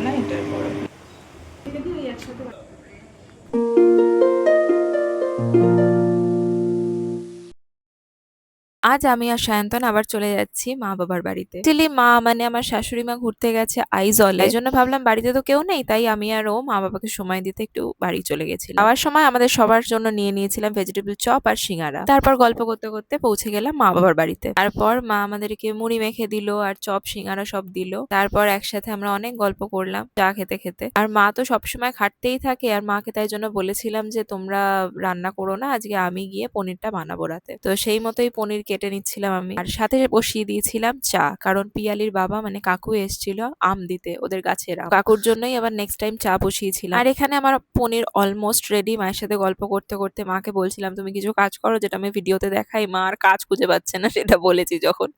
না এটার বড় একসাথে। আজ আমি আর সায়ন্তন আবার চলে যাচ্ছি মা বাবার বাড়িতে। অ্যাকচুয়ালি মা মানে আমার শাশুড়ি মা ঘুরতে গেছে আইজলে, এই জন্য ভাবলাম বাড়িতে তো কেউ নেই, তাই আমি আর ও মা বাবাকে সময় দিতে একটু বাড়ি চলে গেছিলাম। যাওয়ার সময় আমাদের সবার জন্য নিয়ে নিয়েছিলাম ভেজিটেবল চপ আর সিঙ্গারা। তারপর গল্প করতে করতে পৌঁছে গেলাম মা বাবার বাড়িতে। তারপর মা আমাদেরকে মুড়ি মেখে দিল আর চপ সিঙ্গারা সব দিল। তারপর একসাথে আমরা অনেক গল্প করলাম চা খেতে খেতে। আর মা তো সবসময় খাটতেই থাকে, আর মাকে তাই জন্য বলেছিলাম যে তোমরা রান্না করো না, আজকে আমি গিয়ে পনিরটা বানাবো রাতে। তো সেই মতোই পনির কেটে নিচ্ছিলাম আমি, আর সাথে বসিয়ে দিয়েছিলাম চা, কারণ পিয়ালির বাবা মানে কাকু এসেছিল আম দিতে ওদের গাছের আম। কাকুর জন্যই আবার নেক্সট টাইম চা বসিয়েছিলাম। আর এখানে আমার পনির অলমোস্ট রেডি। মায়ের সাথে গল্প করতে করতে মাকে বলছিলাম তুমি কিছু কাজ করো যেটা আমি ভিডিওতে দেখাই। মা আর কাজ খুঁজে পাচ্ছে না, সেটা বলেছি যখন।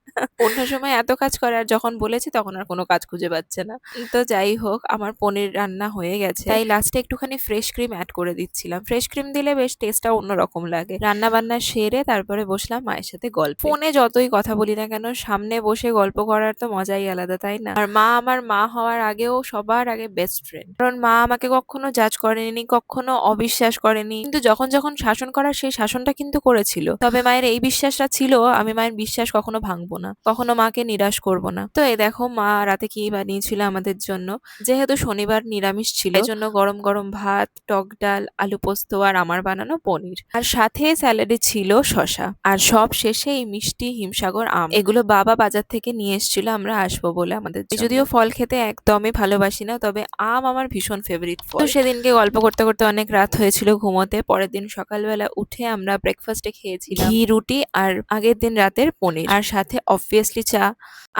অন্য সময় এত কাজ করে, আর যখন বলেছি তখন আর কোনো কাজ খুঁজে পাচ্ছে না। তো যাই হোক, আমার পনির রান্না হয়ে গেছে, তাই লাস্টে একটুখানি ফ্রেশ ক্রিম অ্যাড করে দিচ্ছিলাম। ফ্রেশ ক্রিম দিলে বেশ টেস্টটা অন্যরকম লাগে। রান্না বান্না সেরে তারপরে বসলাম মায়ের সাথে গল্প। ফোনে যতই কথা বলি না কেন, সামনে বসে গল্প করার তো মজাই আলাদা, তাই না? আর মা আমার মা হওয়ার আগেও সবার আগে বেস্ট ফ্রেন্ড, কারণ মা আমাকে কখনো জাজ করেনি, কখনো অবিশ্বাস করেনি, কিন্তু যখন যখন শাসন করার সেই শাসনটা কিন্তু করেছিল। তবে মায়ের এই বিশ্বাসটা ছিল, আমি মায়ের বিশ্বাস কখনো ভাঙবো না, কখনো মাকে নিরাশ করব না। তো এই দেখো মা রাতে কি বানিয়েছিল আমাদের জন্য। যেহেতু শনিবার নিরামিষ ছিল, এই জন্য গরম গরম ভাত, টক ডাল, আলু পোস্ত আর আমার বানানো পনির, আর সাথে স্যালাডে ছিল শশা, আর সব শেষে এই মিষ্টি হিমসাগর আম। এগুলো বাবা বাজার থেকে নিয়ে এসেছিল আমরা আসবো বলে আমাদের জন্য। যদিও ফল খেতে একদমই ভালোবাসি না, তবে আম আমার ভীষণ ফেভারিট ফল। তো সেদিনকে গল্প করতে করতে অনেক রাত হয়েছিল ঘুমোতে। পরের দিন সকালবেলা উঠে আমরা ব্রেকফাস্টে খেয়েছিলাম ঘি রুটি আর আগের দিন রাতের পনির, আর সাথে অবভিয়াসলি চা।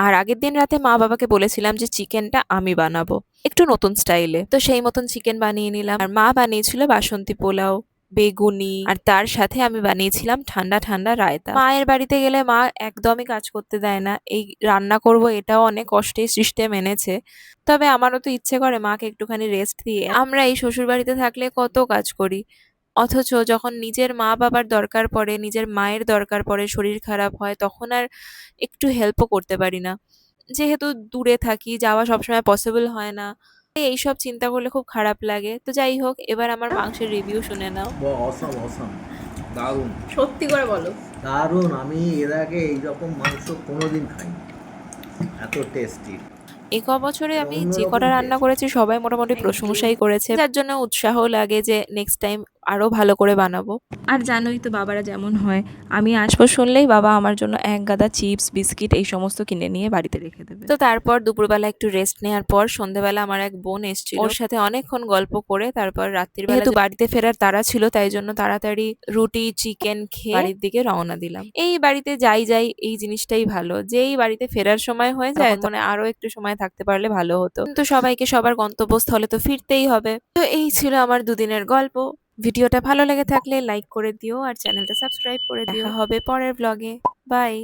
আর আগের দিন রাতে মা বাবাকে বলেছিলাম যে চিকেনটা আমি বানাবো একটু নতুন স্টাইলে, তো সেই মতন চিকেন বানিয়ে নিলাম। আর মা বানিয়েছিল বাসন্তী পোলাও, বেগুনি, আর তার সাথে আমি বানিয়েছিলাম ঠান্ডা ঠান্ডা রায়তা। মায়ের বাড়িতে গেলে মা একদমই কাজ করতে দেয় না, এই রান্না করব এটাও অনেক কষ্টে সিস্টেম এনেছে। তবে আমারও তো ইচ্ছে করে মাকে একটুখানি রেস্ট দিয়ে। আমরা এই শ্বশুর বাড়িতে থাকলে কত কাজ করি, অথচ যখন নিজের মা বাবার দরকার পড়ে, নিজের মায়ের দরকার পড়ে, শরীর খারাপ হয়, তখন আর একটু হেল্পও করতে পারি না। যেহেতু দূরে থাকি, যাওয়া সবসময় পসিবল হয় না, এইসব চিন্তা করলে খুব খারাপ লাগে। তো যাই হোক, এবার আমার মাংসের রিভিউ শুনে নাও। অসাম অসাম, দারুণ সত্যি করে বলো। দারুণ। আমি এর আগে এইরকম মাংস কোনোদিন খাইনি, এত টেস্টি, এই বছরে আমি যে অন্যরকম কটা রান্না টেস্ট। করেছি সবাই মোটামুটি থ্যাংক ইউ। প্রশংসাই করেছে, যার জন্য উৎসাহ লাগে যে নেক্সট টাইম আরো ভালো করে বানাবো। আর জানোই তো বাবারা যেমন হয়, আমি আসবো শুনলেই বাবা আমার জন্য এক গাদা চিপস বিস্কিট এই সমস্ত কিনে নিয়ে বাড়িতে রেখে দেবে। তো তারপর দুপুরবেলা একটু রেস্ট নেওয়ার পর সন্ধ্যেবেলা আমার এক বোন এসেছিল, ওর সাথে অনেকক্ষণ গল্প করে তারপর রাত্রিবেলা যেহেতু বাড়িতে ফেরার তাড়া ছিল, তাই জন্য তাড়াতাড়ি রুটি চিকেন খেয়ে বাড়ির দিকে রওনা দিলাম। এই বাড়িতে যাই যাই এই জিনিসটাই ভালো, যে এই বাড়িতে ফেরার সময় হয়ে যায় মানে আরো একটু সময় থাকতে পারলে ভালো হতো, কিন্তু সবাইকে সবার গন্তব্যস্থলে তো ফিরতেই হবে। তো এই ছিল আমার দুদিনের গল্প। ভিডিওটা ভালো লেগে থাকলে লাইক করে দিও আর চ্যানেলটা সাবস্ক্রাইব করে দিও। দেখা হবে পরের ব্লগে। বাই।